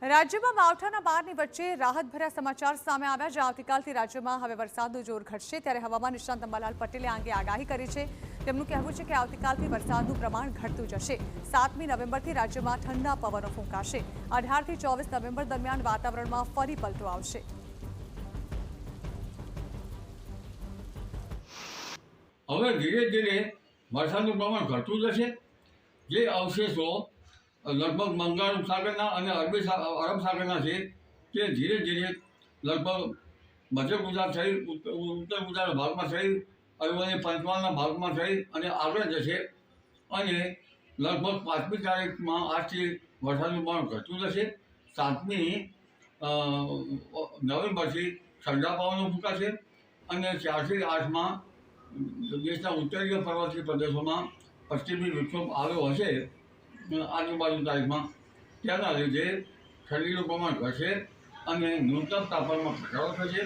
રાજ્યમાં માવઠાના બારની વચ્ચે રાહતભર્યા સમાચાર સામે આવ્યા છે। આવતીકાલથી રાજ્યમાં હવે વરસાદનું જોર ઘટશે, ત્યારે હવામાન નિષ્ણાત અંબાલાલ પટેલે આ અંગે આગાહી કરી છે। તેમનું કહેવું છે કે આવતીકાલથી વરસાદનું પ્રમાણ ઘટતું જશે। 7મી નવેમ્બરથી રાજ્યમાં ઠંડા પવનો ફૂંકાશે। 18થી 24 નવેમ્બર દરમિયાન વાતાવરણમાં ફરી પલટો આવશે। હવે ધીરે ધીરે વરસાદનું પ્રમાણ ઘટતું જશે। જે અવશેષો લગભગ બંગાળ ઉપસાગરના અને અરબ સાગરના છે તે ધીરે ધીરે લગભગ મધ્ય ગુજરાત સહિત ઉત્તર ગુજરાતના ભાગમાં સહિત અરવલ્લી પંચમહાલના ભાગમાં સહિત અને આગળ જશે અને લગભગ 5મી તારીખમાં આજથી વરસાદનું પ્રમાણ ઘટતું જશે। 7મી નવેમ્બરથી ઠંડા પવનો ફૂંકાશે અને 4થી 8માં દેશના ઉત્તરીય પર્વતીય પ્રદેશોમાં પશ્ચિમી વિક્ષોભ આવ્યો હશે આજુબાજુ તારીખમાં, તેના લીધે ઠંડીનું પ્રમાણ ઘટશે અને ન્યૂનતમ તાપમાનમાં ઘટાડો થશે।